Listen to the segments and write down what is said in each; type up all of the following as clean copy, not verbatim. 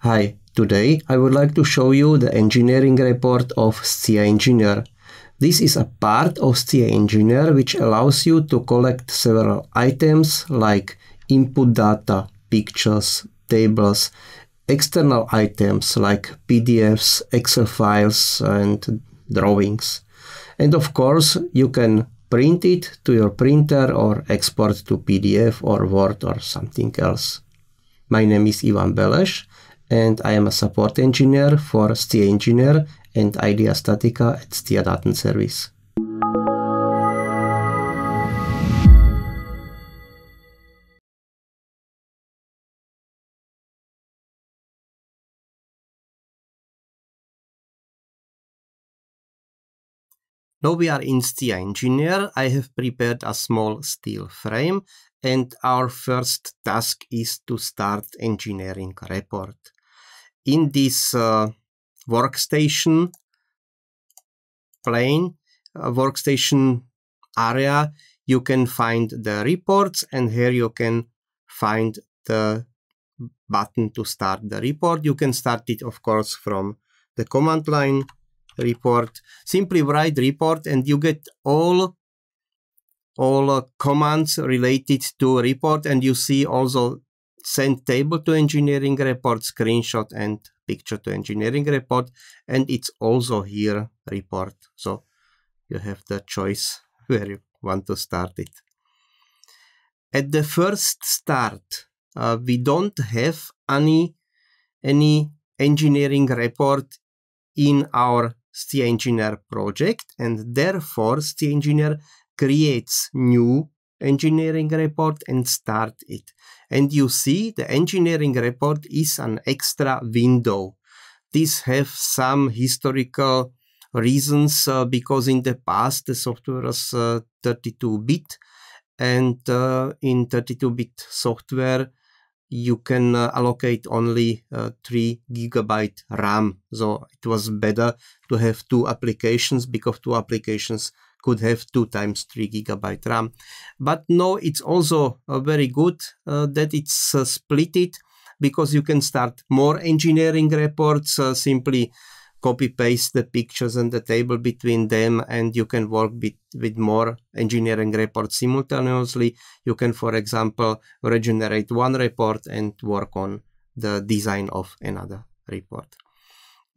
Hi, today I would like to show you the engineering report of Scia Engineer. This is a part of Scia Engineer which allows you to collect several items like input data, pictures, tables, external items like PDFs, Excel files and drawings. And of course, you can print it to your printer or export to PDF or Word or something else. My name is Ivan Beleš and I am a support engineer for Scia Engineer and Idea Statica at Scia Datenservice. Now we are in Scia Engineer. I have prepared a small steel frame and our first task is to start engineering report. In this workstation workstation area, you can find the reports, and here you can find the button to start the report. You can start it, of course, from the command line report. Simply write report and you get all commands related to report, and you see also send table to engineering report, screenshot and picture to engineering report, and it's also here report. So you have the choice where you want to start it. At the first start, we don't have any engineering report in our Scia Engineer project, and therefore Scia Engineer creates new engineering report and start it. And you see the engineering report is an extra window. This have some historical reasons because in the past the software was 32-bit, and in 32-bit software you can allocate only 3 GB RAM. So it was better to have 2 applications because 2 applications could have 2 times 3 GB RAM. But no, it's also very good that it's splitted, because you can start more engineering reports, simply copy paste the pictures and the table between them, and you can work with more engineering reports simultaneously. You can, for example, regenerate one report and work on the design of another report.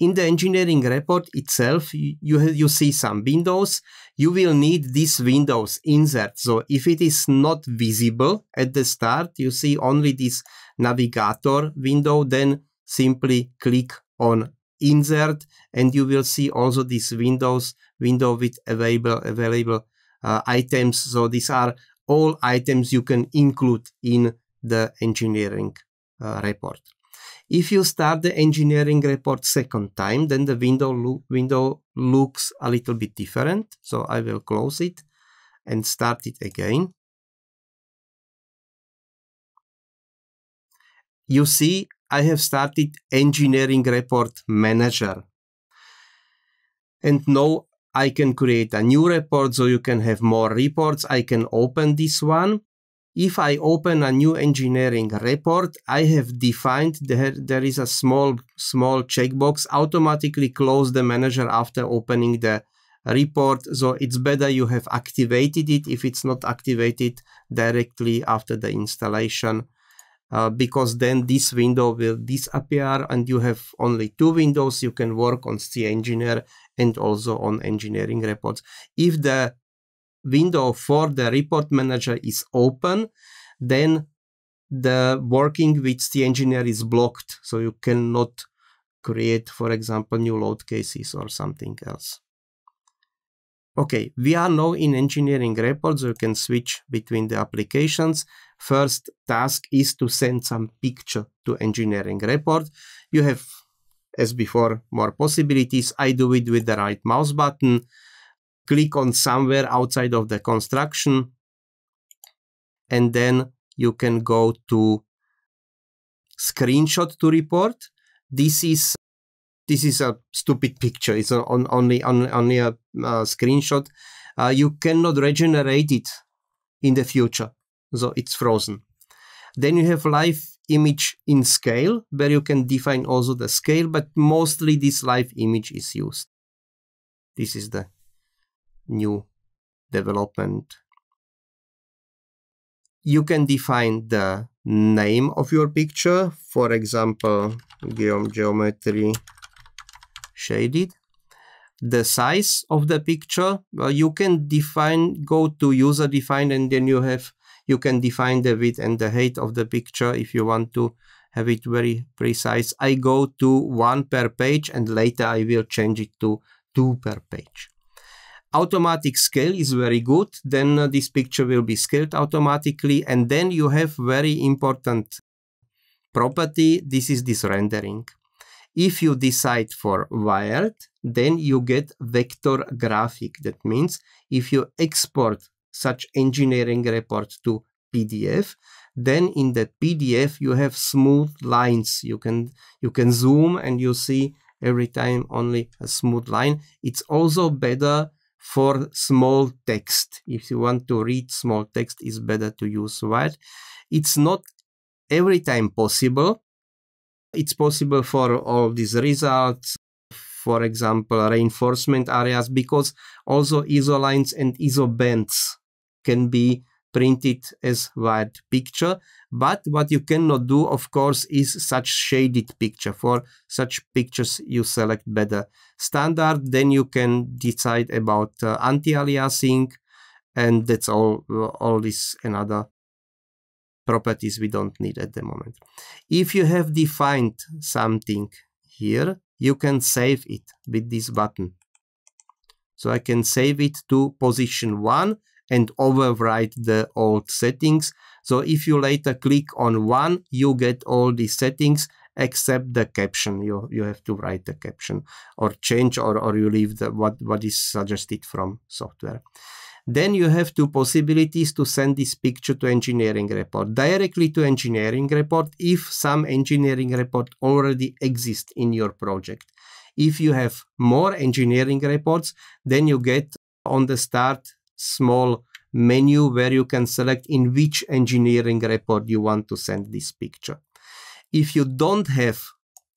In the engineering report itself, you see some windows. You will need these windows insert. So if it is not visible at the start, you see only this navigator window, then simply click on insert and you will see also this window with available items. So these are all items you can include in the engineering report. If you start the engineering report second time, then the window looks a little bit different. So I will close it and start it again. You see, I have started engineering report manager. And now I can create a new report, so you can have more reports. I can open this one. If I open a new engineering report, I have defined there is a small checkbox, automatically close the manager after opening the report. So it's better you have activated it if it's not activated directly after the installation, because then this window will disappear and you have only 2 windows. You can work on Scia Engineer and also on engineering reports. If the window for the report manager is open, then the working with Scia Engineer is blocked. So you cannot create, for example, new load cases or something else. Okay, we are now in engineering reports, so you can switch between the applications. First task is to send some picture to engineering report. You have, as before, more possibilities. I do it with the right mouse button. Click on somewhere outside of the construction, and then you can go to screenshot to report. This is a stupid picture. It's only a screenshot. You cannot regenerate it in the future, so it's frozen. Then you have live image in scale, where you can define also the scale, but mostly this live image is used. This is the new development. You can define the name of your picture, for example, geometry shaded. The size of the picture, you can define, go to user define, and then you can define the width and the height of the picture if you want to have it very precise. I go to 1 per page, and later I will change it to 2 per page. Automatic scale is very good. Then this picture will be scaled automatically. And then you have very important property. This is this rendering. If you decide for wired, then you get vector graphic. That means if you export such engineering report to PDF, then in the PDF you have smooth lines. You can zoom and you see every time only a smooth line. It's also better for small text. If you want to read small text, it's better to use wired. It's not every time possible. It's possible for all these results, for example, reinforcement areas, because also isolines and isobands can be printed as wired picture. But what you cannot do, of course, is such shaded picture. For such pictures, you select better standard. Then you can decide about anti-aliasing, and that's all this and other properties we don't need at the moment. If you have defined something here, you can save it with this button. So I can save it to position 1 and overwrite the old settings. So if you later click on 1, you get all the settings except the caption. You have to write the caption or change, or you leave the what is suggested from software. Then you have two possibilities to send this picture to engineering report. Directly to engineering report if some engineering report already exists in your project. If you have more engineering reports, then you get on the start small menu where you can select in which engineering report you want to send this picture. If you don't have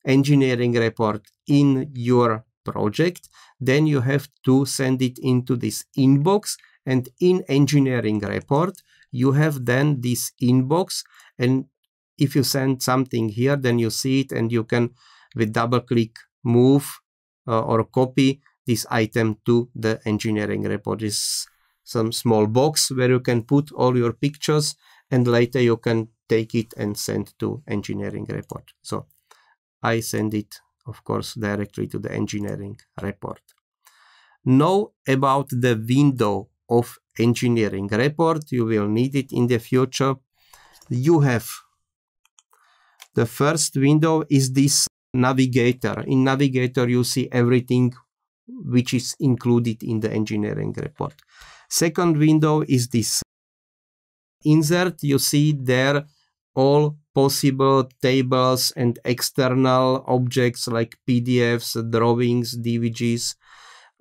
engineering report in your project, then you have to send it into this inbox, and in engineering report you have then this inbox, and if you send something here, then you see it, and you can with double click move or copy this item to the engineering report. This is some small box where you can put all your pictures, and later you can take it and send to engineering report. So I send it, of course, directly to the engineering report. Know about the window of engineering report. You will need it in the future. You have the first window is this navigator. In navigator you see everything which is included in the engineering report. Second window is this insert. You see there all possible tables and external objects like PDFs, drawings, DVGs,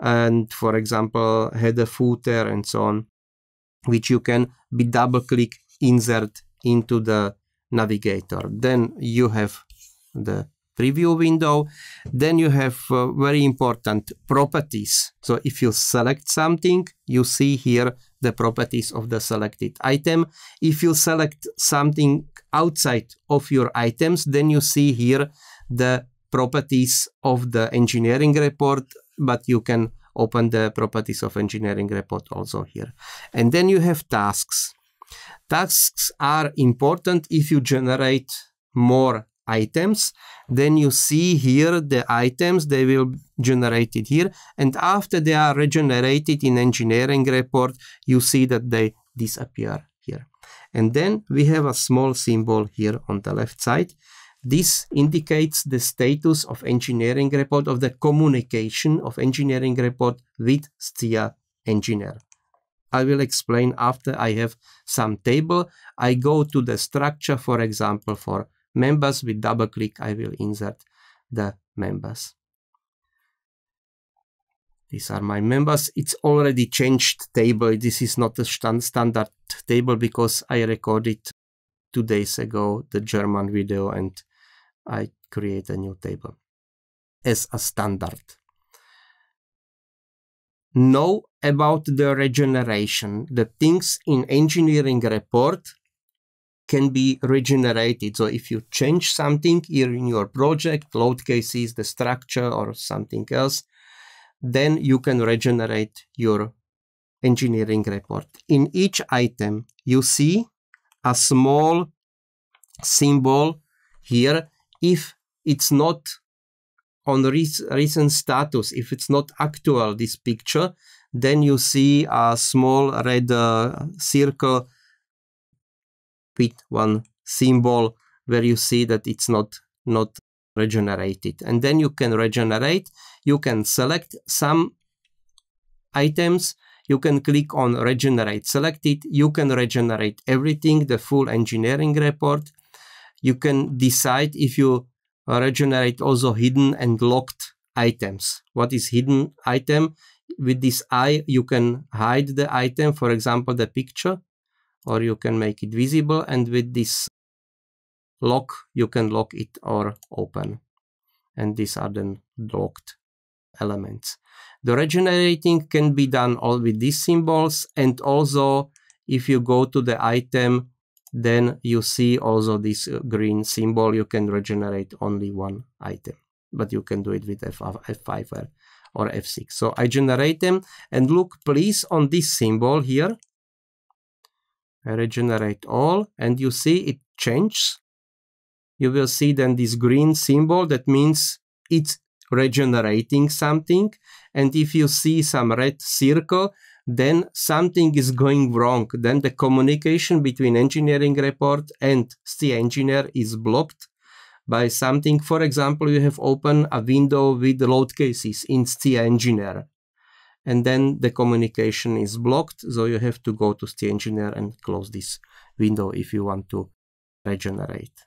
and for example header, footer, and so on, which you can with double click insert into the navigator. Then you have the preview window. Then you have very important properties. So if you select something, you see here the properties of the selected item. If you select something outside of your items, then you see here the properties of the engineering report, but you can open the properties of engineering report also here. And then you have tasks. Tasks are important if you generate more items. Then you see here the items, they will generate it here, and after they are regenerated in engineering report, you see that they disappear here. And then we have a small symbol here on the left side. This indicates the status of engineering report, of the communication of engineering report with Scia engineer. I will explain after I have some table. I go to the structure, for example, for members. With double click, I will insert the members. These are my members. It's already changed table. This is not a standard table because I recorded 2 days ago the German video, and I create a new table as a standard. Know about the regeneration. The things in engineering report can be regenerated. So if you change something here in your project, load cases, the structure or something else, then you can regenerate your engineering report. In each item, you see a small symbol here. If it's not on recent status, if it's not actual, this picture, then you see a small red circle with one symbol where you see that it's not regenerated. And then you can regenerate. You can select some items. You can click on regenerate selected. You can regenerate everything, the full engineering report. You can decide if you regenerate also hidden and locked items. What is hidden item? With this eye, you can hide the item, for example, the picture, or you can make it visible. And with this lock, you can lock it or open. And these are then locked elements. The regenerating can be done all with these symbols. And also, if you go to the item, then you see also this green symbol. You can regenerate only one item, but you can do it with F5 or F6. So I generate them, and look please on this symbol here. I regenerate all, and you see it changes. You will see then this green symbol. That means it's regenerating something. And if you see some red circle, then something is going wrong. Then the communication between engineering report and Scia engineer is blocked by something. For example, you have opened a window with load cases in Scia engineer, and then the communication is blocked. So you have to go to Scia engineer and close this window if you want to regenerate.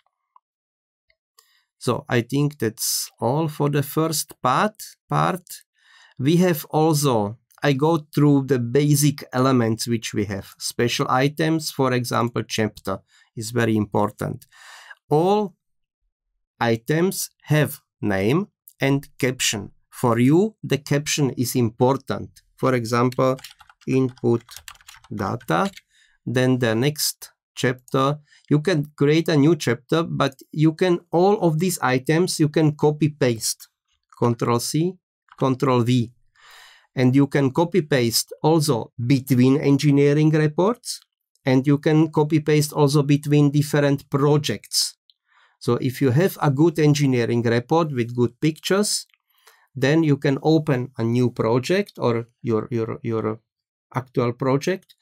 So I think that's all for the first part. We have also, I go through the basic elements which we have. Special items, for example, chapter is very important. All items have name and caption. For you, the caption is important. For example, input data, then the next chapter. You can create a new chapter, but you can, all of these items, you can copy paste. Control C, Control V. And you can copy paste also between engineering reports, and you can copy paste also between different projects. So if you have a good engineering report with good pictures, then you can open a new project or your actual project,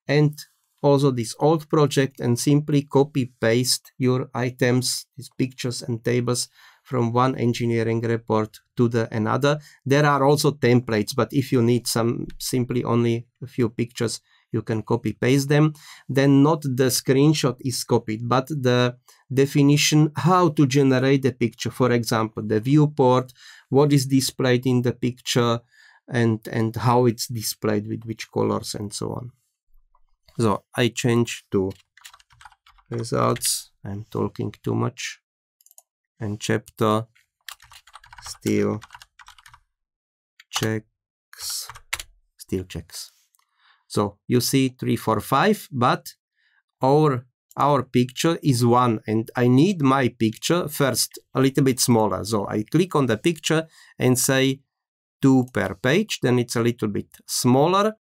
and also this old project, and simply copy paste your items, these pictures and tables from one engineering report to the another. There are also templates, but if you need some simply only a few pictures, you can copy paste them. Then not the screenshot is copied, but the definition how to generate the picture. For example, the viewport, what is displayed in the picture, and how it's displayed with which colors and so on. So I change to results. I'm talking too much. And chapter still checks. So you see 3, 4, 5, but our picture is 1, and I need my picture first a little bit smaller. So I click on the picture and say 2 per page, then it's a little bit smaller.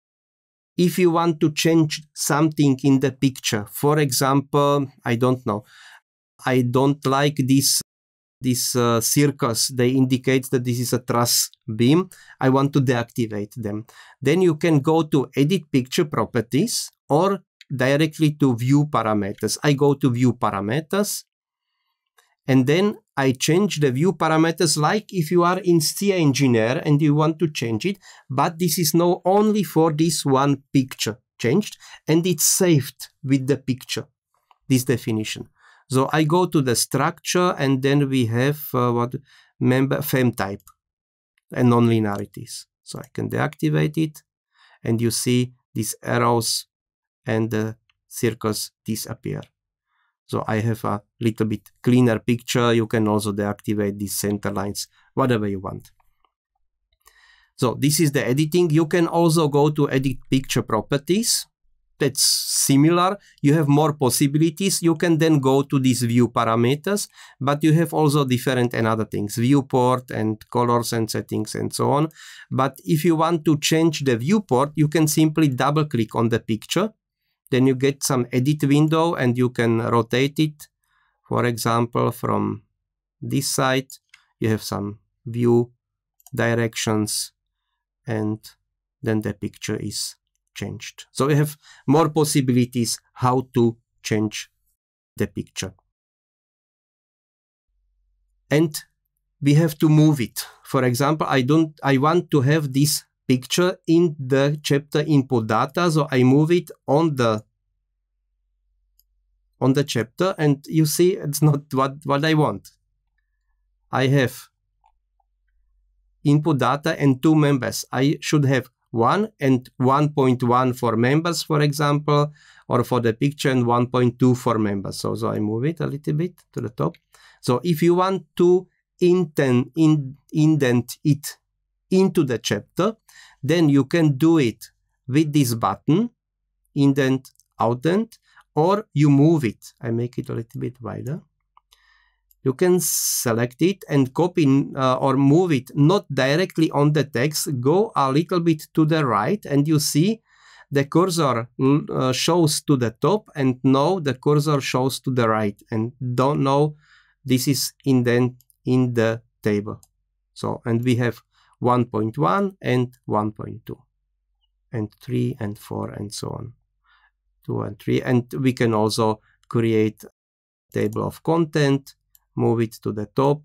If you want to change something in the picture, for example, I don't know, I don't like these circles, they indicate that this is a truss beam. I want to deactivate them. Then you can go to edit picture properties or directly to view parameters. I go to view parameters, and then I change the view parameters like if you are in Scia engineer and you want to change it, but this is now only for this one picture changed, and it's saved with the picture, this definition. So I go to the structure, and then we have member Fem type and non-linearities. So I can deactivate it, and you see these arrows and the circles disappear. So I have a little bit cleaner picture. You can also deactivate these center lines, whatever you want. So this is the editing. You can also go to edit picture properties. That's similar. You have more possibilities. You can then go to these view parameters, but you have also different and other things, viewport and colors and settings and so on. But if you want to change the viewport, you can simply double click on the picture. Then you get some edit window and you can rotate it. For example, from this side, you have some view directions and then the picture is changed. So we have more possibilities how to change the picture. And we have to move it. For example, I want to have this picture in the chapter input data, so I move it on the chapter, and you see it's not what I want. I have input data and 2 members. I should have 1 and 1.1 for members, for example, or for the picture, and 1.2 for members. So I move it a little bit to the top. So if you want to indent it into the chapter, then you can do it with this button, indent, outdent, or you move it. I make it a little bit wider. You can select it and copy or move it not directly on the text. Go a little bit to the right and you see the cursor shows to the top, and now the cursor shows to the right, and don't know this is indent in the table. So, and we have 1.1 and 1.2 and 3 and 4 and so on, 2 and 3, and we can also create table of content, move it to the top,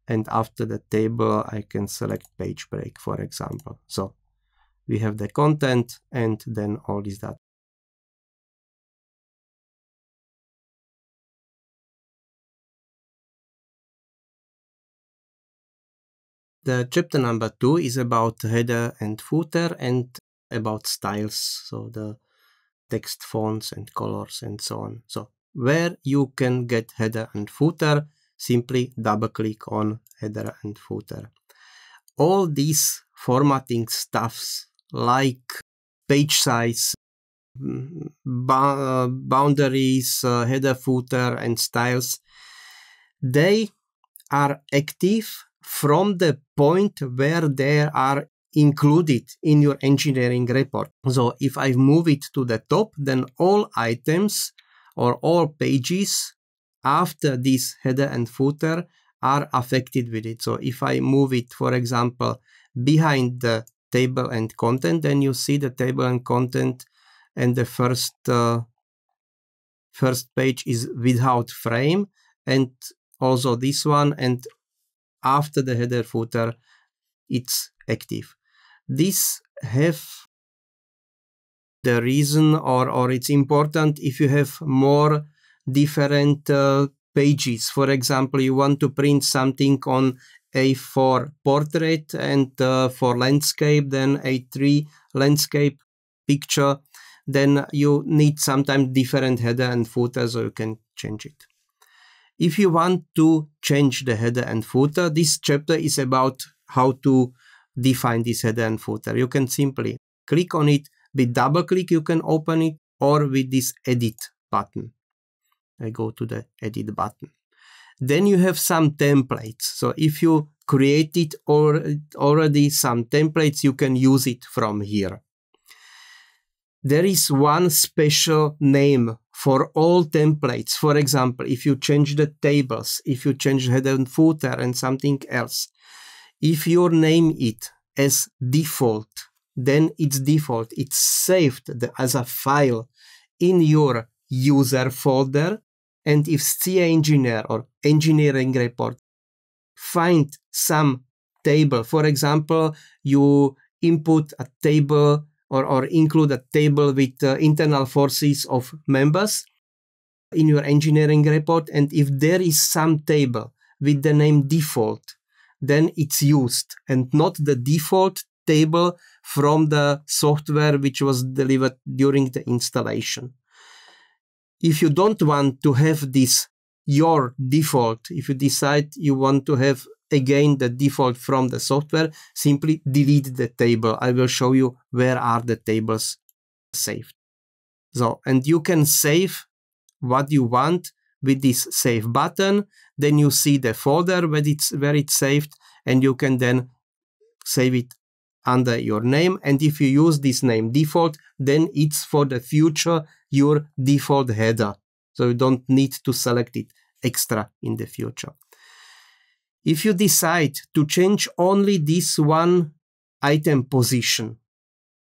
and after the table I can select page break, for example. So we have the content and then all this data. The chapter number 2 is about header and footer and about styles, so the text fonts and colors and so on. So where you can get header and footer, simply double click on header and footer. All these formatting stuffs like page size, boundaries, header, footer, and styles, they are active from the point where they are included in your engineering report. So if I move it to the top, then all items or all pages after this header and footer are affected with it. So if I move it, for example, behind the table and content, then you see the table and content, and the first page is without frame, and also this one, and after the header footer it's active. This have the reason, or it's important if you have more different pages. For example, you want to print something on A4 portrait and for landscape, then A3 landscape picture, then you need sometimes different header and footer, so you can change it. If you want to change the header and footer, this chapter is about how to define this header and footer. You can simply click on it. With double click you can open it, or with this edit button. I go to the edit button. Then you have some templates. So if you created already some templates, you can use it from here. There is one special name for all templates. For example, if you change the tables, if you change header and footer and something else, if you name it as default, then it's default. It's saved as a file in your user folder. And if Scia engineer or engineering report find some table, for example, you input a table or include a table with internal forces of members in your engineering report, and if there is some table with the name default, then it's used and not the default table from the software which was delivered during the installation. If you don't want to have this your default, if you decide you want to have again the default from the software, simply delete the table. I will show you where are the tables saved. So, and you can save what you want with this save button. Then you see the folder where it's saved, and you can then save it under your name. And if you use this name default, then it's for the future your default header. So you don't need to select it extra in the future. If you decide to change only this one item position,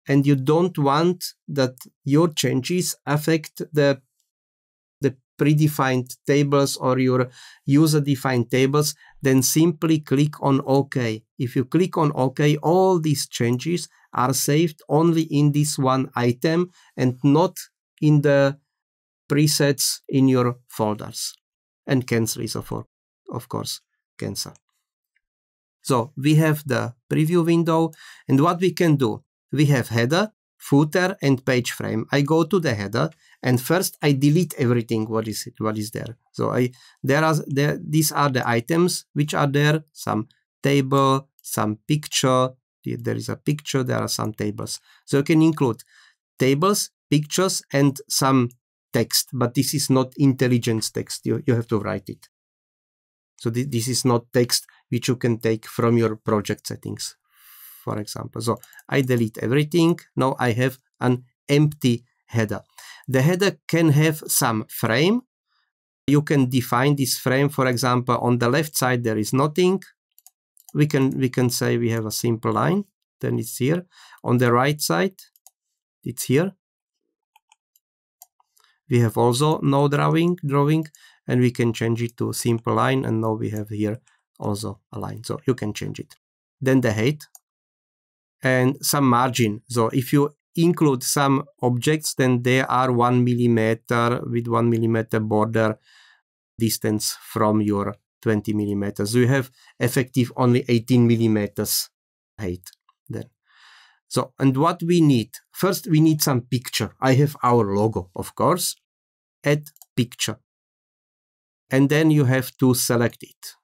and you don't want that your changes affect the predefined tables or your user-defined tables, then simply click on OK. If you click on OK, all these changes are saved only in this one item and not in the presets in your folders. And cancel is, of course, cancel. So we have the preview window, and what we can do, we have header, footer, and page frame. I go to the header, and first I delete everything what is there. So these are the items which are there, some table, some picture, there is a picture, there are some tables. So you can include tables, pictures, and some text, but this is not intelligence text, you have to write it. So this is not text which you can take from your project settings, for example. So I delete everything. Now I have an empty header. The header can have some frame. You can define this frame. For example, on the left side there is nothing. We can say we have a simple line. Then it's here. On the right side, it's here. We have also no drawing, and we can change it to a simple line, and now we have here also a line. So you can change it. Then the height and some margin. So if you include some objects, then they are 1 millimeter with 1 millimeter border distance from your 20 millimeters. So you have effective only 18 millimeters height then. So, and what we need? First, we need some picture. I have our logo, of course. Add picture. And then you have to select it.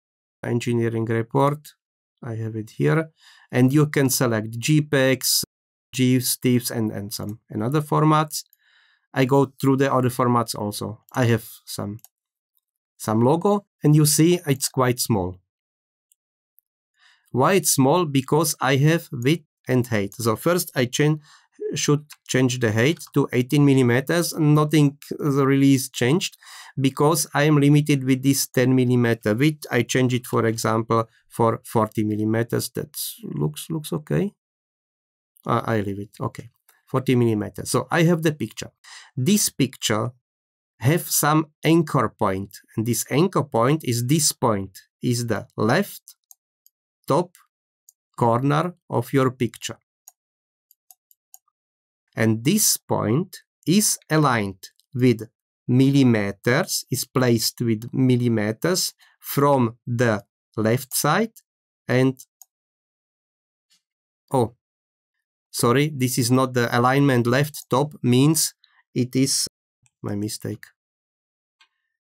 Engineering report. I have it here. And you can select JPEGs, GIFs, TIFFs, and some other formats. I go through the other formats also. I have some logo, and you see it's quite small. Why it's small? Because I have width and height. So first I should change the height to 18 millimeters. Nothing really is changed because I am limited with this 10 millimeter width. I change it, for example, for 40 millimeters. That looks okay. I leave it. Okay, 40 millimeters. So I have the picture. This picture have some anchor point, and this anchor point is this point, is the left top corner of your picture. And this point is aligned with millimeters, is placed with millimeters from the left side. And oh, sorry, this is not the alignment. Left top means it is my mistake.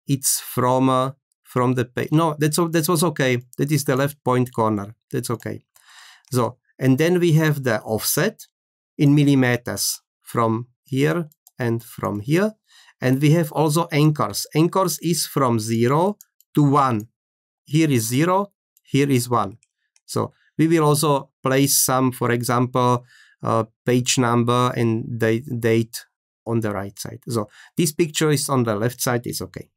It's from the page. No, that was okay. That is the left point corner. That's okay. So, and then we have the offset in millimeters from here and from here. And we have also anchors. Anchors is from 0 to 1. Here is 0, here is 1. So we will also place some, for example, page number and date on the right side. So this picture is on the left side, is okay.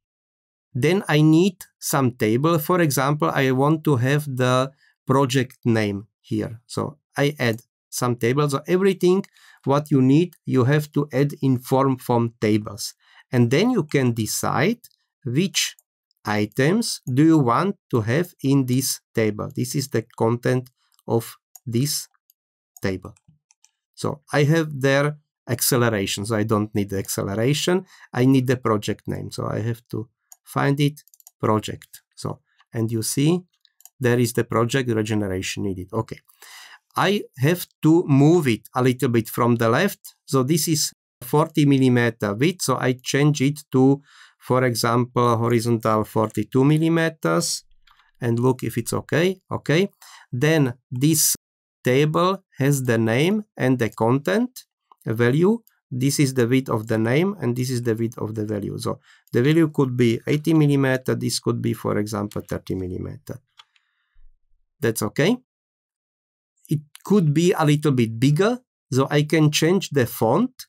Then I need some table. For example, I want to have the project name here. So I add some tables. So everything what you need, you have to add in form from tables. And then you can decide which items do you want to have in this table. This is the content of this table. So I have there acceleration. So I don't need the acceleration. I need the project name. So I have to find it, project. So, and you see there is the project regeneration needed. Okay. I have to move it a little bit from the left. So this is 40 millimeter width, so I change it to, for example, horizontal 42 millimeters, and look if it's okay. Okay, then this table has the name and the content, a value. This is the width of the name, and this is the width of the value. So the value could be 80 millimeter. This could be, for example, 30 millimeter. That's okay. It could be a little bit bigger, so I can change the font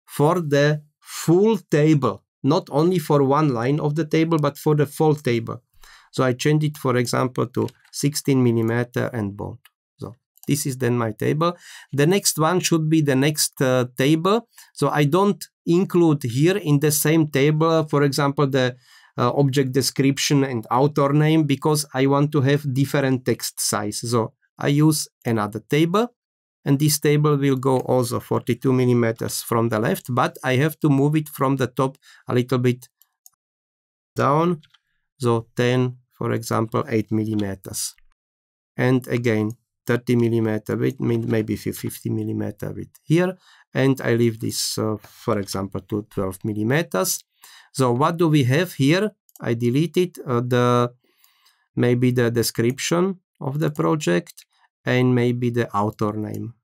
for the full table, not only for one line of the table, but for the full table. So I change it, for example, to 16 millimeter and bold. So this is then my table. The next one should be the next table. So I don't include here in the same table, for example, the object description and author name, because I want to have different text size. So I use another table, and this table will go also 42 millimeters from the left, but I have to move it from the top a little bit down. So 10, for example, 8 millimeters. And again, 30 millimeter width, maybe 50 millimeter width here. And I leave this, for example, to 12 millimeters. So what do we have here? I deleted maybe the description of the project and maybe the author name.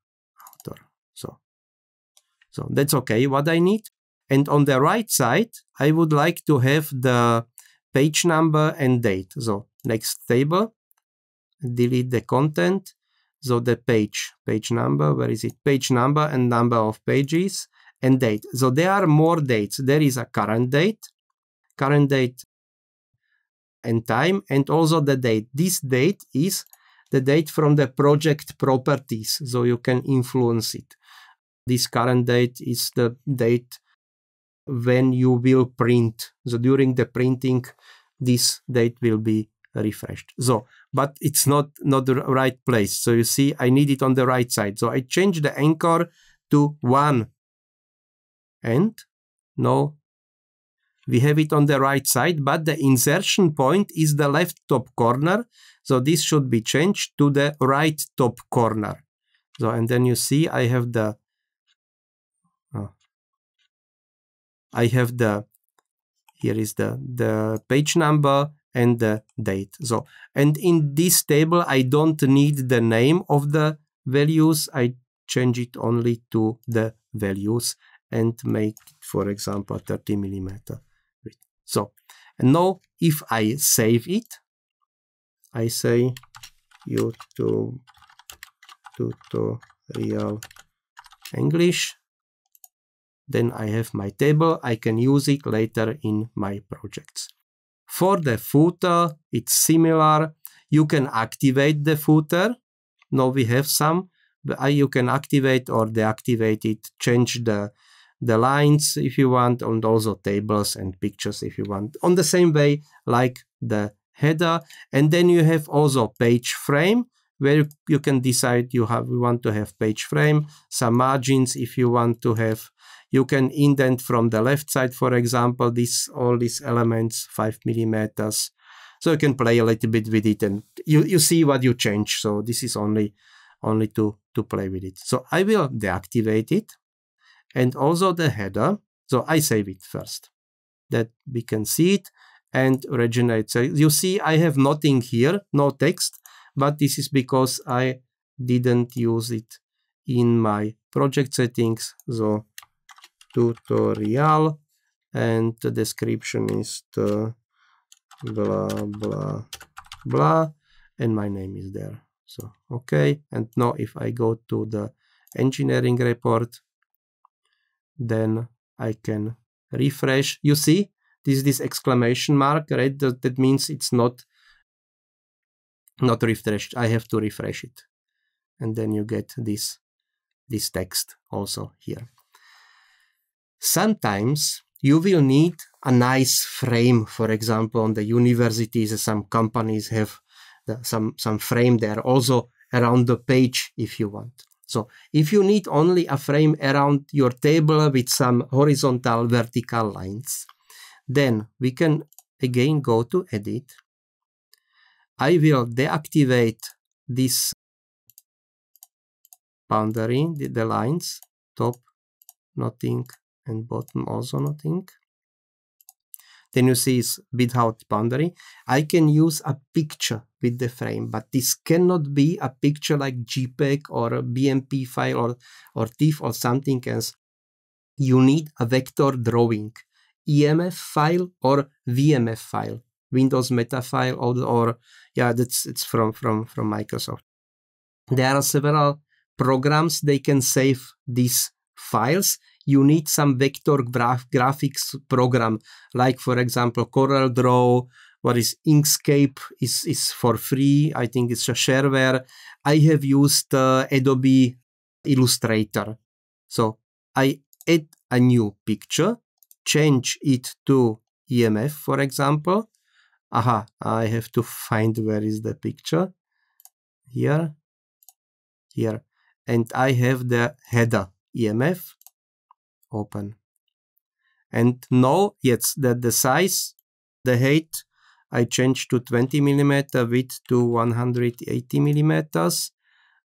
So that's okay, what I need. And on the right side, I would like to have the page number and date. So next table, delete the content. So the page number, where is it? Page number and number of pages and date. So there are more dates. There is a current date and time, and also the date. This date is the date from the project properties, so you can influence it. This current date is the date when you will print. So during the printing, this date will be refreshed. So, but it's not the right place. So you see, I need it on the right side. So I change the anchor to 1. And now we have it on the right side, but the insertion point is the left top corner. So this should be changed to the right top corner. So, and then you see I have the here is the page number and the date. So, and in this table, I don't need the name of the values. I change it only to the values and make, for example, 30 millimeter. So, and now if I save it, I say YouTube tutorial English. Then I have my table. I can use it later in my projects. For the footer, it's similar. You can activate the footer. Now we have some. You can activate or deactivate it, change the lines if you want, and also tables and pictures if you want, on the same way like the header. And then you have also page frame, where you can decide you want to have page frame, some margins if you want to have. You can indent from the left side, for example, all these elements 5 millimeters. So you can play a little bit with it, and you see what you change. So this is only to play with it. So I will deactivate it, and also the header. So I save it first, that we can see it and regenerate. So you see I have nothing here, no text, but this is because I didn't use it in my project settings. So tutorial, and the description is the blah blah blah, and my name is there. So okay, and now if I go to the engineering report, then I can refresh. You see this exclamation mark, right? That means it's not refreshed. I have to refresh it, and then you get this text also here. Sometimes you will need a nice frame. For example, on the universities, some companies have some frame there, also around the page if you want. So if you need only a frame around your table with some horizontal, vertical lines, then we can again go to Edit. I will deactivate this boundary, the lines, top, nothing, and bottom also nothing. Then you see it's without boundary. I can use a picture with the frame, but this cannot be a picture like JPEG or a BMP file or TIFF or something else. You need a vector drawing, EMF file or VMF file, Windows Meta file, or yeah, it's from Microsoft. There are several programs they can save these files. You need some vector graphics program, like for example CorelDRAW. What is Inkscape is for free. I think it's a shareware. I have used Adobe Illustrator. So I add a new picture, change it to EMF, for example. Aha, I have to find where is the picture. Here. And I have the header EMF. Open. And now, yes, that the size, the height, I changed to 20 millimeter, width to 180 millimeters,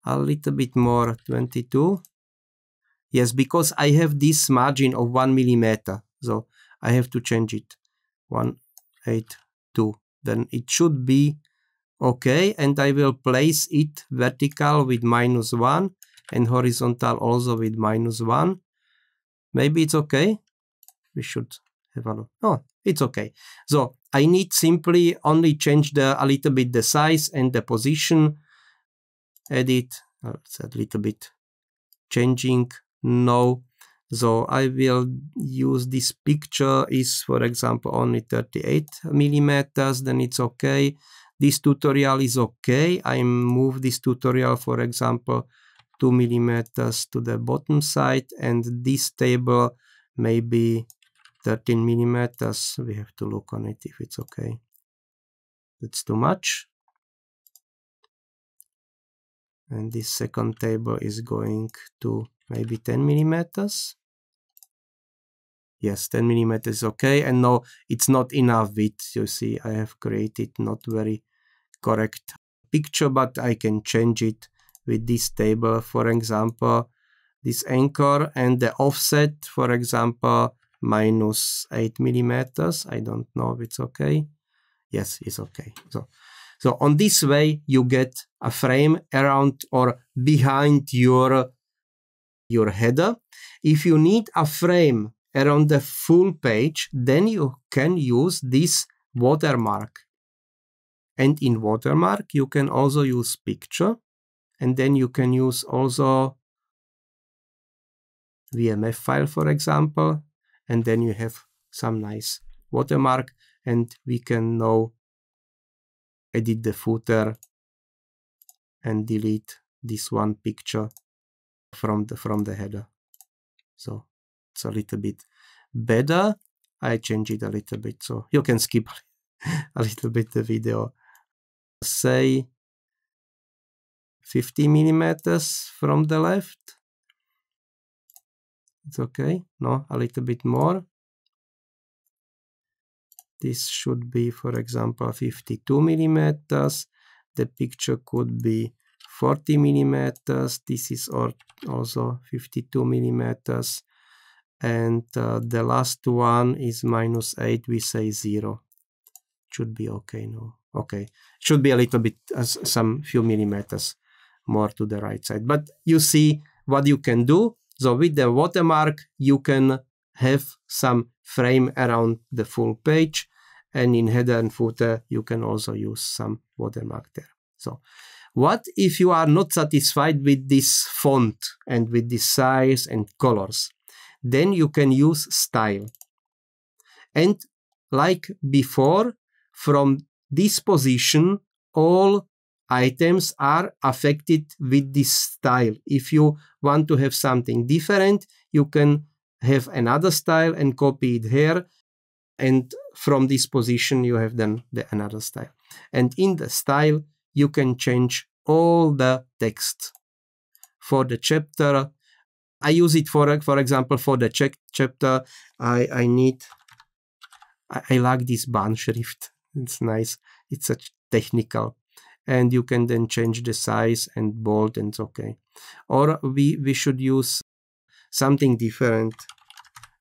a little bit more, 22. Yes, because I have this margin of 1 millimeter, so I have to change it, 182. Then it should be okay, and I will place it vertical with -1 and horizontal also with -1. Maybe it's okay. We should have a look. Oh, it's okay. So I need simply only change a little bit the size and the position. Edit. It's a little bit changing now. So I will use this picture is, for example, only 38 millimeters. Then it's okay. This tutorial is okay. I move this tutorial, for example, 2 millimeters to the bottom side, and this table maybe 13 millimeters. We have to look on it if it's okay. That's too much. And this second table is going to maybe 10 millimeters. Yes, 10 millimeters is okay. And no, it's not enough width. You see, I have created not very correct picture, but I can change it with this table. For example, this anchor and the offset, for example, -8 millimeters. I don't know if it's okay. Yes, it's okay. So on this way, you get a frame around or behind your header. If you need a frame around the full page, then you can use this watermark. And in watermark, you can also use picture. And then you can use also VMF file, for example. And then you have some nice watermark. And we can now edit the footer and delete this one picture from the header. So it's a little bit better. I change it a little bit, so you can skip a little bit the video. Say 50 millimeters from the left. It's okay. No, a little bit more. This should be, for example, 52 millimeters. The picture could be 40 millimeters. This is also 52 millimeters. And the last one is -8. We say 0. Should be okay now. Okay. Should be a little bit, some few millimeters more to the right side. But you see what you can do. So with the watermark, you can have some frame around the full page. And in header and footer, you can also use some watermark there. So what if you are not satisfied with this font and with this size and colors? Then you can use style. And like before, from this position, all items are affected with this style. If you want to have something different, you can have another style and copy it here. And from this position, you have then another style. And in the style, you can change all the text. For the chapter, I use it for example, for the chapter, I like this band schrift. It's nice. It's such technical. And you can then change the size and bold, and it's okay. Or we should use something different.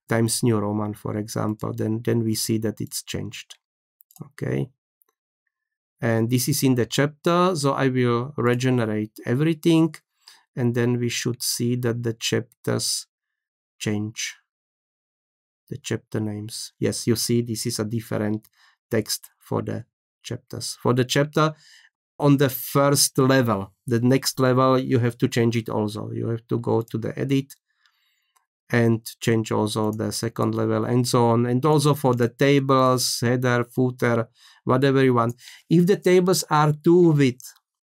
Times New Roman, for example, then we see that it's changed. Okay. And this is in the chapter, so I will regenerate everything, and then we should see that the chapters change. The chapter names. Yes, you see this is a different text for the chapters. For the chapter on the first level, the next level, you have to change it also. You have to go to the edit and change also the second level and so on. And also for the tables, header, footer, whatever you want. If the tables are too wide,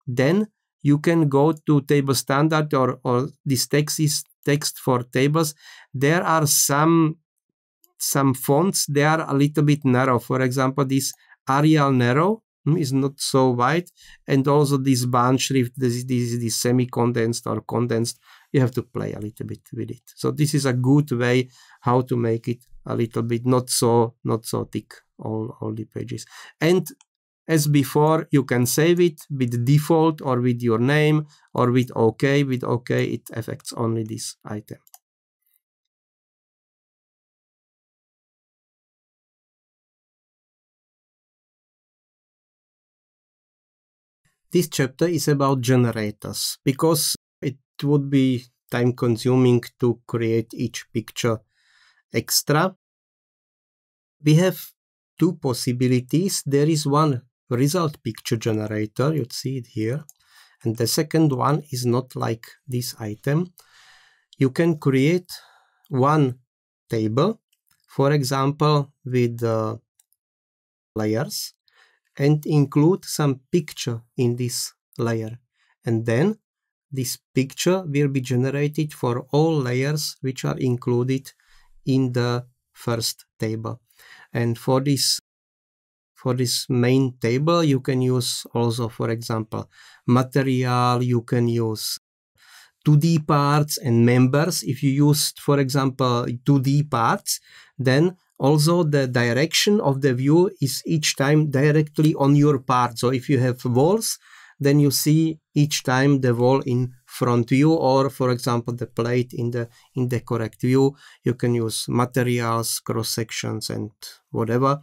then you can go to table standard or this text is text for tables. There are some fonts, they are a little bit narrow. For example, this Arial narrow is not so wide, and also this band shrift, this is semi-condensed or condensed. You have to play a little bit with it. So this is a good way how to make it a little bit not so thick, all the pages. And as before, you can save it with default or with your name or with OK. With OK, it affects only this item. This chapter is about generators, because it would be time consuming to create each picture extra. We have two possibilities. There is one result picture generator, you see it here, and the second one is not like this item. You can create one table, for example, with layers, and include some picture in this layer. And then this picture will be generated for all layers which are included in the first table. And for this main table, you can use also, for example, material, you can use 2D parts and members. If you use, for example, 2D parts, then also the direction of the view is each time directly on your part. So if you have walls, then you see each time the wall in front view, or for example the plate in the correct view. You can use materials, cross sections, and whatever.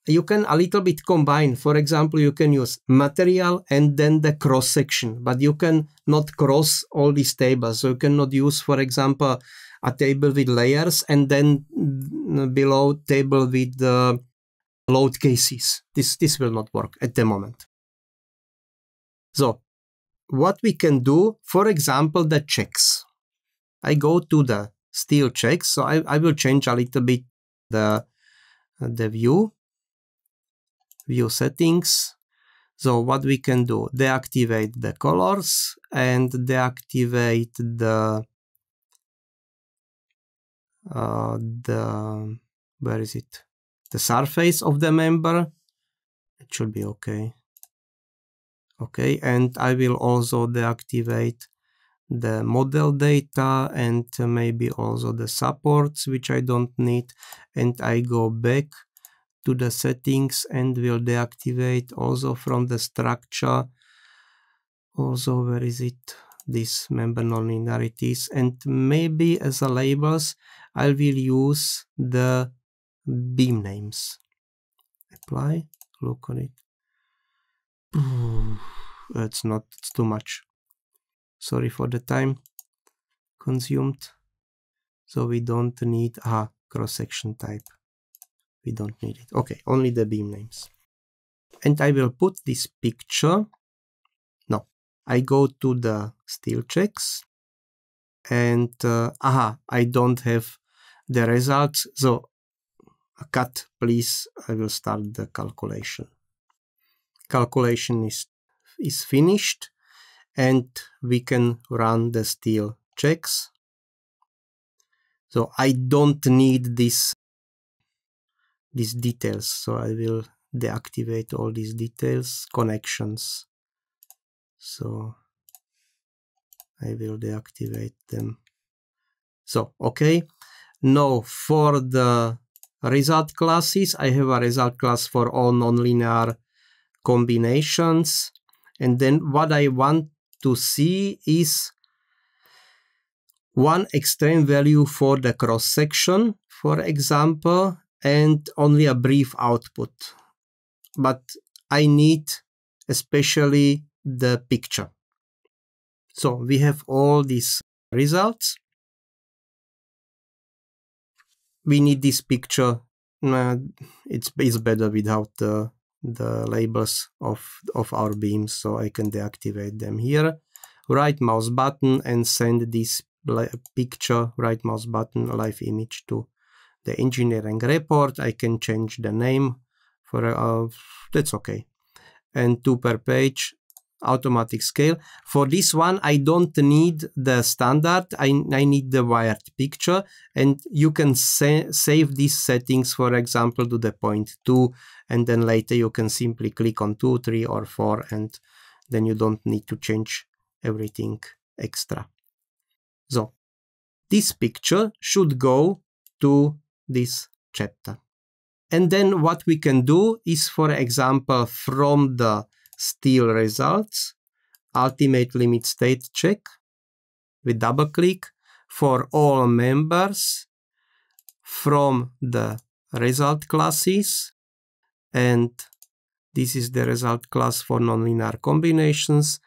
You can a little bit combine. For example, you can use material and then the cross section, but you can not cross all these tables. So you cannot use, for example, a table with layers and then below table with load cases. This will not work at the moment. So what we can do, for example, the checks. I go to the steel checks. So I will change a little bit the view settings. So what we can do, deactivate the colors and deactivate the where is it? The surface of the member. It should be okay. Okay, and I will also deactivate the model data and maybe also the supports, which I don't need. And I go back to the settings and will deactivate also from the structure. Also, where is it? This member nonlinearities, and maybe as a labels, I will use the beam names. Apply, look on it. It's too much. Sorry for the time consumed. So we don't need cross-section type. We don't need it. Okay, only the beam names. And I will put this picture. No, I go to the steel checks and I don't have the results. So cut, please. I will start the calculation. Calculation is finished, and we can run the steel checks. So I don't need these details. So I will deactivate all these details, connections. So I will deactivate them. So, okay. Now for the result classes, I have a result class for all nonlinear combinations. And then what I want to see is one extreme value for the cross-section, for example, and only a brief output. But I need especially the picture. So we have all these results. We need this picture. It's better without the labels of our beams, so I can deactivate them here. Right mouse button and send this picture, right mouse button, live image to the engineering report. I can change the name for that's okay. And 2 per page, automatic scale. For this one, I don't need the standard. I need the wired picture, and you can save these settings, for example, to the 0.2, and then later you can simply click on 2, 3, or 4, and then you don't need to change everything extra. So this picture should go to this chapter. And then what we can do is, for example, from the steel results, ultimate limit state check with double click for all members from the result classes. And this is the result class for nonlinear combinations.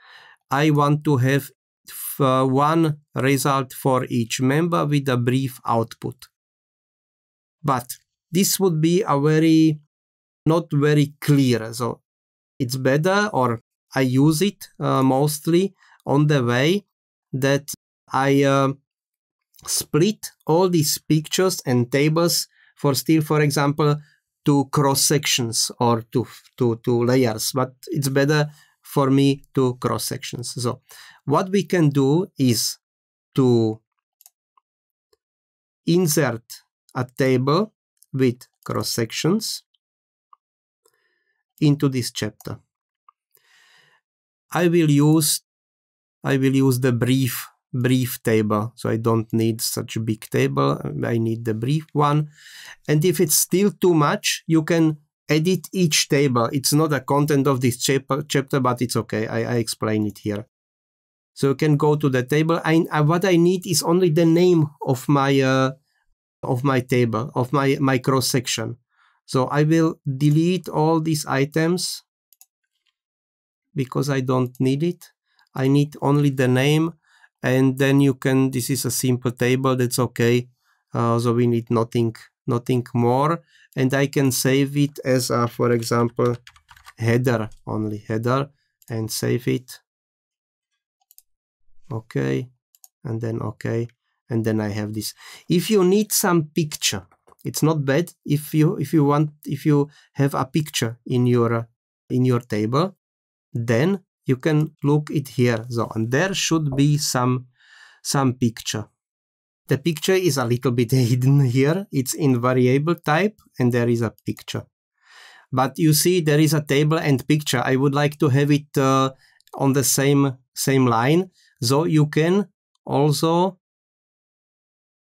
I want to have one result for each member with a brief output. But this would be not very clear. So it's better, or I use it mostly on the way that I split all these pictures and tables for steel, for example, to cross sections or to layers, but it's better for me to cross sections. So what we can do is to insert a table with cross sections into this chapter. I will use the brief table, so I don't need such a big table. I need the brief one. And if it's still too much, you can edit each table. It's not a content of this chapter, but it's okay. I explain it here. So you can go to the table. What I need is only the name of my table, of my cross section. So I will delete all these items because I don't need it. I need only the name, and then you can, this is a simple table, that's okay. So we need nothing more, and I can save it as a, for example, header, only header, and save it. Okay, and then okay, and then I have this. If you need some picture, it's not bad if you have a picture in your table, then you can look it here. So, and there should be some picture. The picture is a little bit hidden here. It's in variable type, and there is a picture. But you see, there is a table and picture. I would like to have it on the same line. So you can also,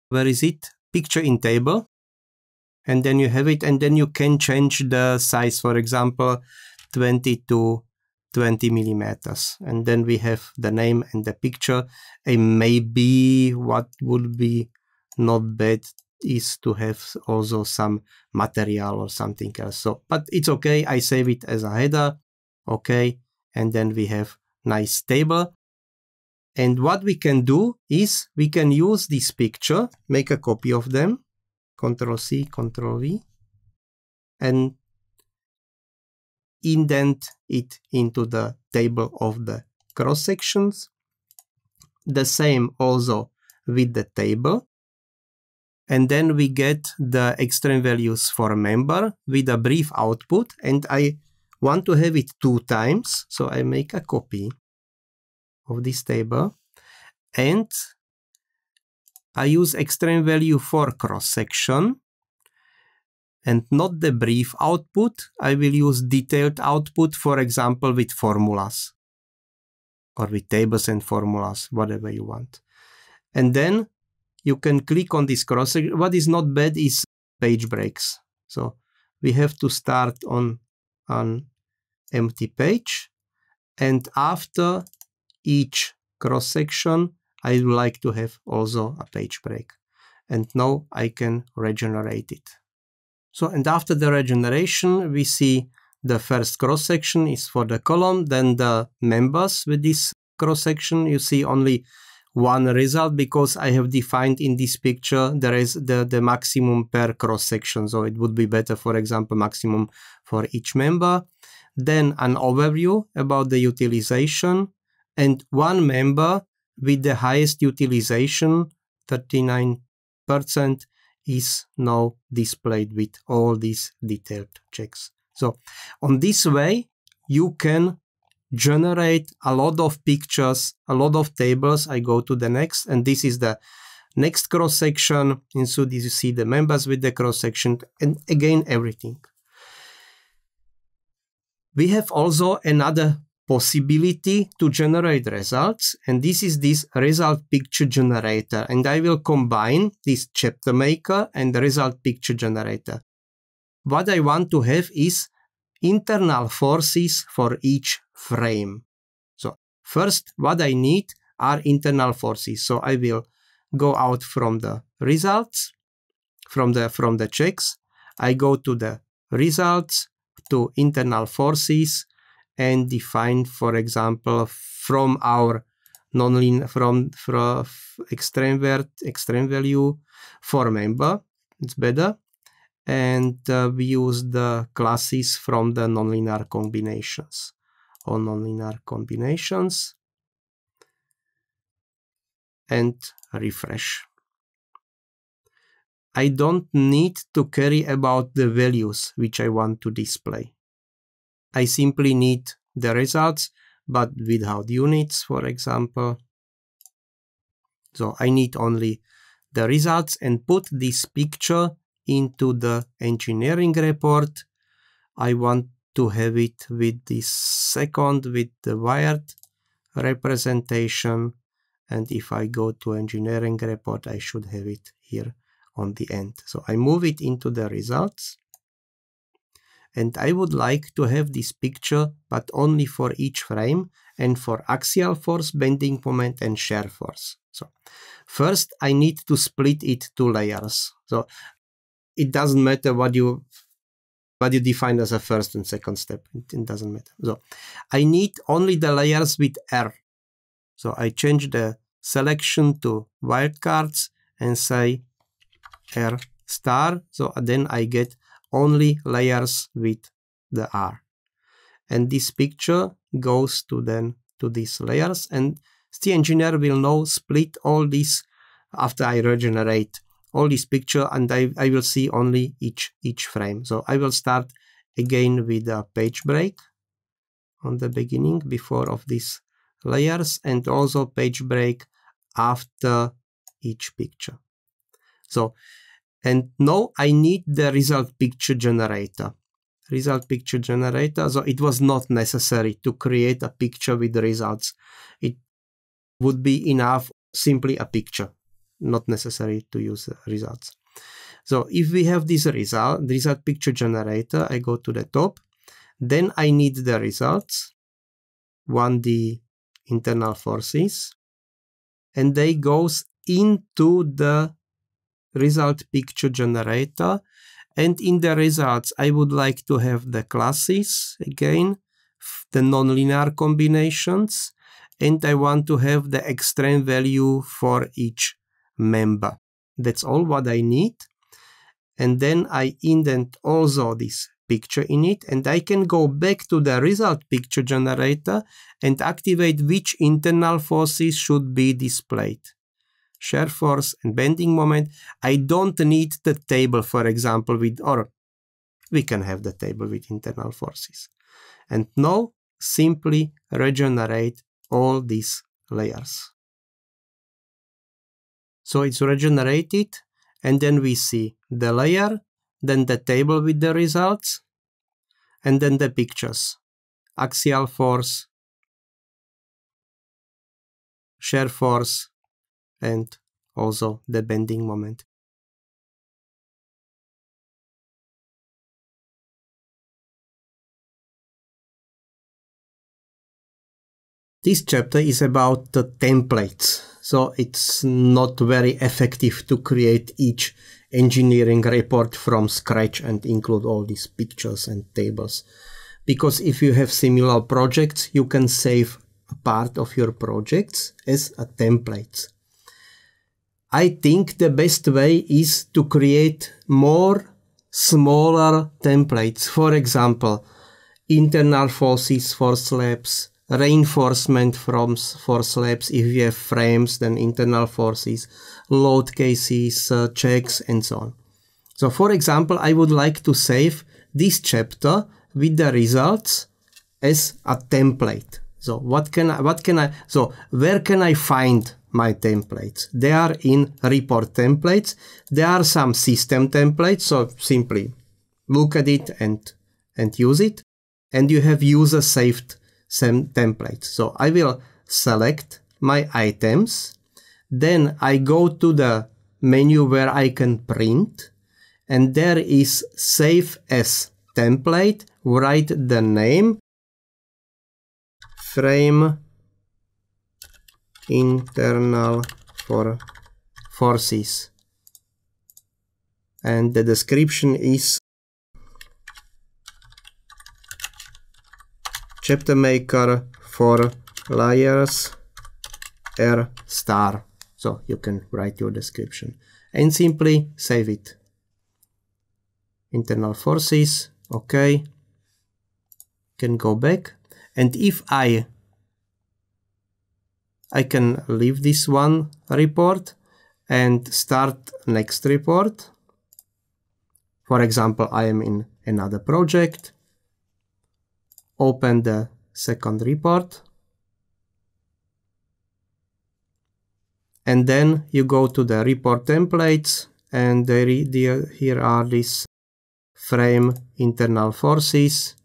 where is it? Picture in table. And then you have it, and then you can change the size, for example, 20 to 20 millimeters. And then we have the name and the picture. And maybe what would be not bad is to have also some material or something else. So, but it's okay. I save it as a header. Okay. And then we have nice table. And what we can do is we can use this picture, make a copy of them, Ctrl+C, Ctrl+V, and indent it into the table of the cross sections. The same also with the table. And then we get the extreme values for a member with a brief output. And I want to have it 2 times. So I make a copy of this table, and I use extreme value for cross section, and not the brief output. I will use detailed output, for example, with formulas or with tables and formulas, whatever you want. And then you can click on this cross section. What is not bad is page breaks. So we have to start on an empty page, and after each cross section, I would like to have also a page break. And now I can regenerate it. So, and after the regeneration, we see the first cross-section is for the column, then the members with this cross-section. You see only one result because I have defined in this picture there is the maximum per cross-section. So it would be better, for example, maximum for each member. Then an overview about the utilization, and one member with the highest utilization, 39%, is now displayed with all these detailed checks. So on this way, you can generate a lot of pictures, a lot of tables. I go to the next, and this is the next cross-section. And so you see the members with the cross-section, and again, everything. We have also another possibility to generate results, and this is this result picture generator. And I will combine this chapter maker and the result picture generator. What I want to have is internal forces for each frame. So first, what I need are internal forces. So I will go out from the results, from the checks. I go to the results, to internal forces, and define, for example, from our nonlinear, from extreme value for member. It's better. And we use the classes from the nonlinear combinations or nonlinear combinations, and refresh. I don't need to care about the values which I want to display. I simply need the results, but without units, for example. So I need only the results and put this picture into the engineering report. I want to have it with this second, with the wired representation. And if I go to engineering report, I should have it here on the end. So I move it into the results. And I would like to have this picture, but only for each frame, and for axial force, bending moment, and shear force. So first, I need to split it to layers. So it doesn't matter what you define as a first and second step. It doesn't matter. So I need only the layers with R. So I change the selection to wildcards and say R star. So then I get only layers with the R. And this picture goes to these layers, and Scia engineer will now split all these after I regenerate all this picture, and I will see only each frame. So I will start again with a page break on the beginning before of these layers, and also page break after each picture. So, and now I need the result picture generator. Result picture generator. So it was not necessary to create a picture with the results. It would be enough simply a picture, not necessary to use results. So if we have this result picture generator, I go to the top, then I need the results, 1D internal forces, and they goes into the result picture generator. And in the results, I would like to have the classes, again, the nonlinear combinations, and I want to have the extreme value for each member. That's all what I need. And then I indent also this picture in it, and I can go back to the result picture generator and activate which internal forces should be displayed. Shear force and bending moment. I don't need the table, for example, or we can have the table with internal forces. And now simply regenerate all these layers. So it's regenerated, and then we see the layer, then the table with the results, and then the pictures. Axial force, shear force, and also the bending moment. This chapter is about the templates. so it's not very effective to create each engineering report from scratch and include all these pictures and tables. Because if you have similar projects, you can save a part of your projects as a template. I think the best way is to create more smaller templates. For example, internal forces for slabs, reinforcement for slabs. If you have frames, then internal forces, load cases, checks, and so on. So for example, I would like to save this chapter with the results as a template. So where can I find my templates? They are in report templates. There are some system templates, so simply look at it and use it. And you have user saved some templates. So I will select my items. Then I go to the menu where I can print, and there is save as template. Write the name, frame internal forces, and the description is chapter maker for layers R star. So you can write your description and simply save it. Internal forces, okay. Can go back, and if I can leave this one report and start next report. For example, I am in another project. Open the second report. And then you go to the report templates, and here are these frame internal forces.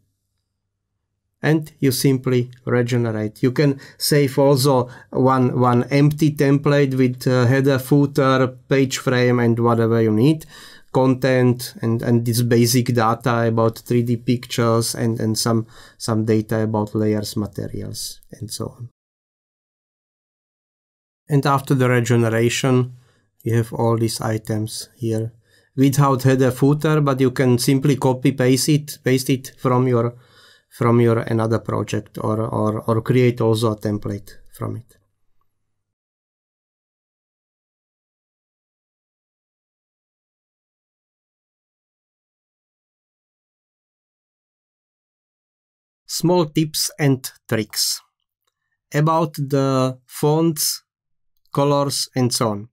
And you simply regenerate. You can save also one empty template with header, footer, page frame, and whatever you need, content, and this basic data about 3D pictures, and some data about layers, materials, and so on. And after the regeneration, you have all these items here without header, footer, but you can simply copy paste it from your another project, or create also a template from it. Small tips and tricks about the fonts, colors, and so on.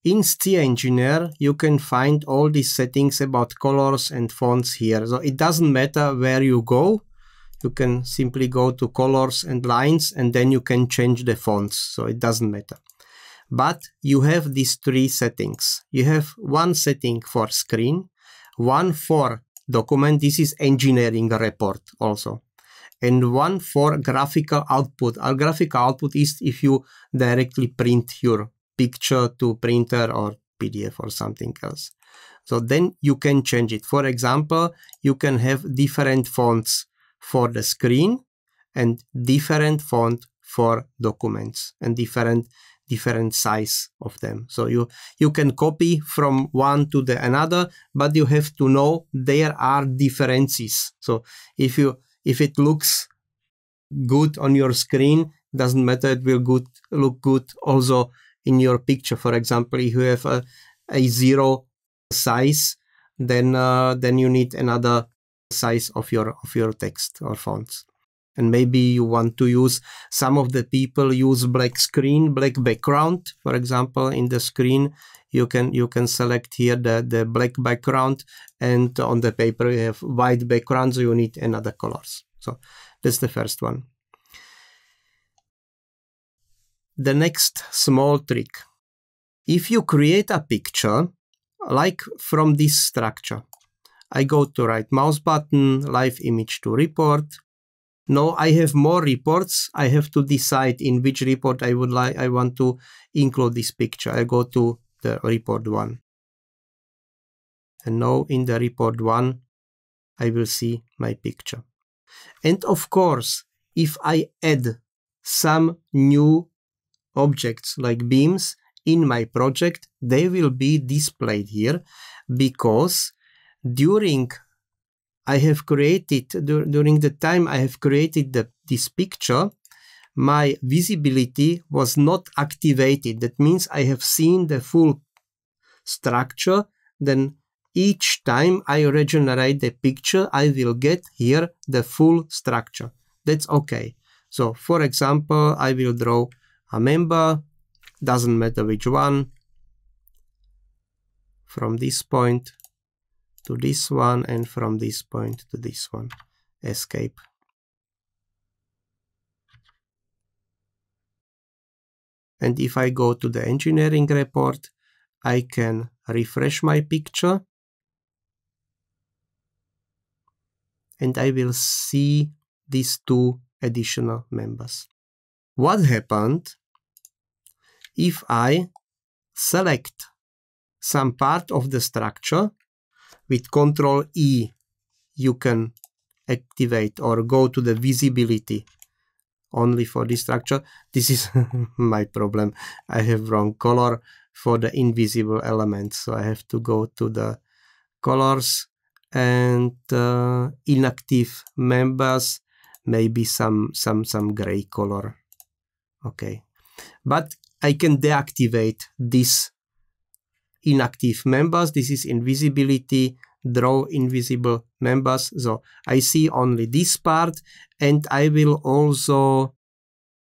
In Scia Engineer, you can find all these settings about colors and fonts here. So it doesn't matter where you go. You can simply go to colors and lines, and then you can change the fonts. So it doesn't matter. But you have these three settings. You have one setting for screen, one for document. This is engineering report also. And one for graphical output. Our graphical output is if you directly print your picture to printer or PDF or something else. So then you can change it. For example, you can have different fonts for the screen and different font for documents and different size of them. So you can copy from one to the another, but you have to know there are differences. So if it looks good on your screen, doesn't matter, it will look good also in your picture. For example, if you have a 0 size, then you need another size of your text or fonts. And maybe you want to use, some of the people use black background. For example, in the screen, you can select here the black background, and on the paper you have white background, so you need another colors. So that's the first one. The next small trick. If you create a picture, like from this structure, I go to right mouse button, live image to report. Now I have more reports. I have to decide in which report I want to include this picture. I go to the report 1. And now in the report 1, I will see my picture. And of course, if I add some new objects like beams in my project, they will be displayed here because during the time I have created this picture, my visibility was not activated. That means I have seen the full structure. Then each time I regenerate the picture, I will get here the full structure. That's okay. So for example, I will draw a member, doesn't matter which one, from this point to this one and from this point to this one. Escape. And if I go to the engineering report, I can refresh my picture and I will see these two additional members. What happened if I select some part of the structure with Ctrl E? You can activate or go to the visibility only for this structure. This is my problem. I have wrong color for the invisible elements, so I have to go to the colors and inactive members, maybe some gray color. Okay, but I can deactivate these inactive members. This is invisibility, draw invisible members. So I see only this part, and I will also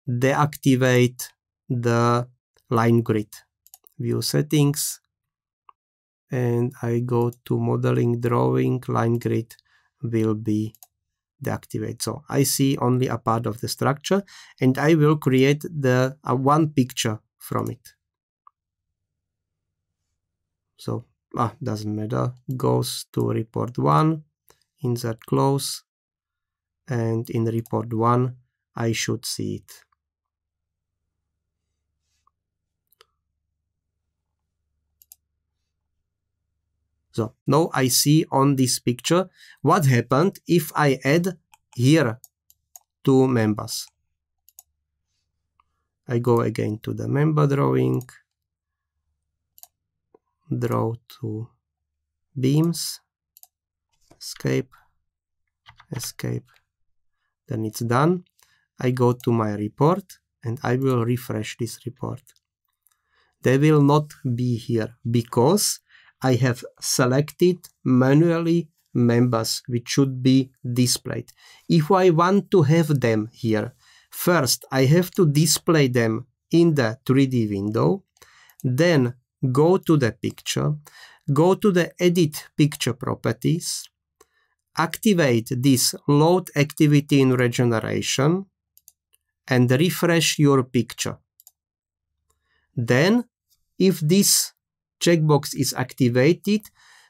deactivate the line grid. View settings, and I go to modeling, drawing, line grid will be deactivated. So I see only a part of the structure, and I will create the one picture from it. So doesn't matter, goes to report 1, insert close, and in report 1 I should see it. So now I see on this picture what happened if I add here two members. I go again to the member drawing, draw two beams, escape, escape, then it's done. I go to my report and I will refresh this report. They will not be here because I have selected manually members which should be displayed. If I want to have them here, first I have to display them in the 3D window, then go to the picture, go to the edit picture properties, activate this load activity in regeneration, and refresh your picture. Then, if this checkbox is activated,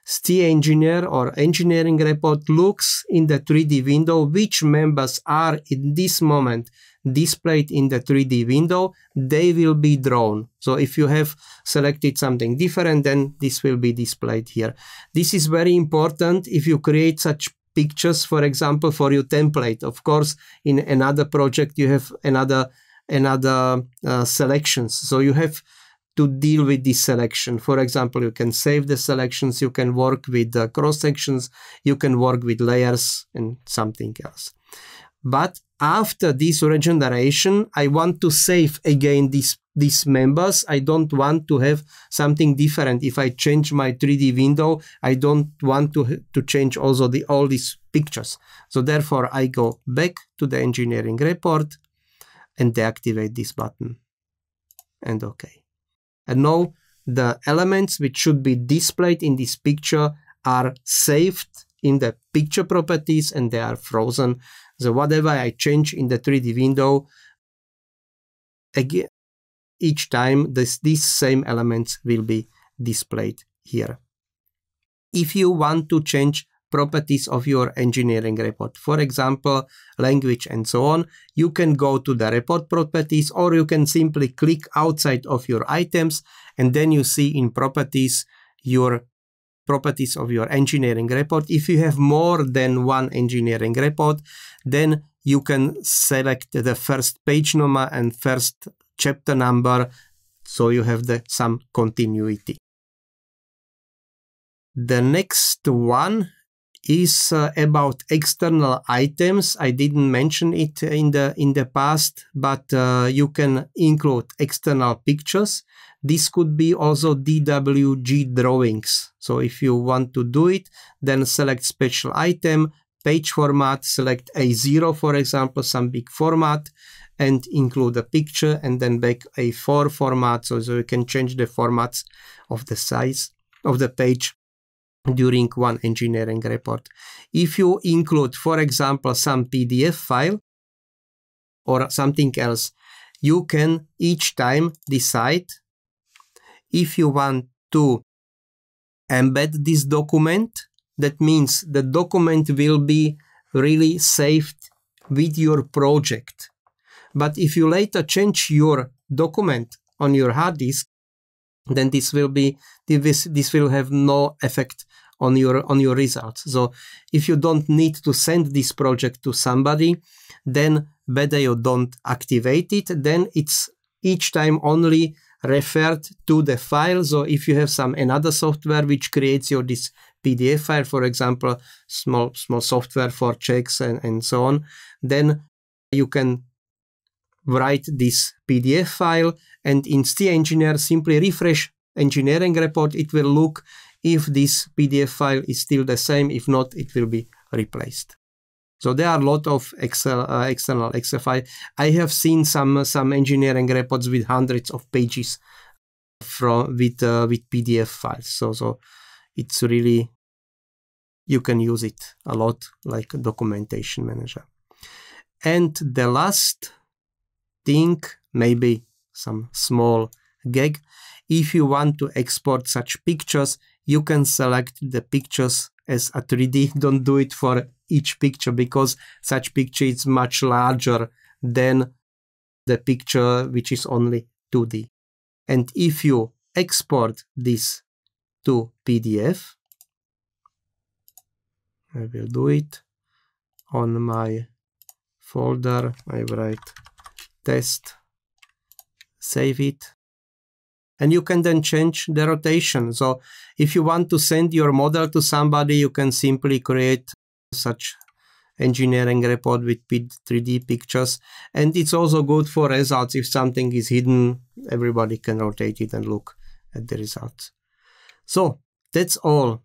Scia engineer or engineering report looks in the 3D window which members are in this moment displayed in the 3D window. They will be drawn. So if you have selected something different, then this will be displayed here. This is very important if you create such pictures, for example, for your template. Of course, in another project you have another selections. So you have to deal with this selection. For example, you can save the selections, you can work with the cross sections, you can work with layers and something else. But after this regeneration, I want to save again these members. I don't want to have something different. If I change my 3D window, I don't want to change also all these pictures. So therefore, I go back to the engineering report and deactivate this button. And OK. And now the elements which should be displayed in this picture are saved in the picture properties and they are frozen. So whatever I change in the 3D window, again, each time these same elements will be displayed here. If you want to change properties of your engineering report, for example, language and so on, you can go to the report properties, or you can simply click outside of your items, and then you see in properties your properties of your engineering report. If you have more than one engineering report, then you can select the first page number and first chapter number, so you have some continuity. The next one is about external items. I didn't mention it in the past, but you can include external pictures. This could be also DWG drawings. So if you want to do it, then select special item, page format, select A0, for example, some big format, and include a picture, and then back A4 format, so you can change the formats of the size of the page during one engineering report. If you include, for example, some PDF file or something else, you can each time decide if you want to embed this document. That means the document will be really saved with your project. But if you later change your document on your hard disk, then this will have no effect on your results. So if you don't need to send this project to somebody, then better you don't activate it. Then it's each time only referred to the file. So if you have another software which creates this PDF file, for example, small software for checks and so on, then you can write this PDF file, and in Scia Engineer simply refresh engineering report. It will look if this PDF file is still the same. If not, it will be replaced. So there are a lot of external Excel files. I have seen some engineering reports with hundreds of pages with PDF files. So it's really, you can use it a lot like a documentation manager. And the last thing, maybe some small gag, if you want to export such pictures, you can select the pictures as a 3D. Don't do it for each picture, because such picture is much larger than the picture which is only 2D. And if you export this to PDF, I will do it on my folder. I write test, save it, and you can then change the rotation. So if you want to send your model to somebody, you can simply create such engineering report with 3D pictures. And it's also good for results. If something is hidden, everybody can rotate it and look at the results. So that's all.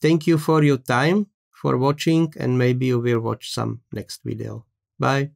Thank you for your time, for watching, and maybe you will watch some next video. Bye.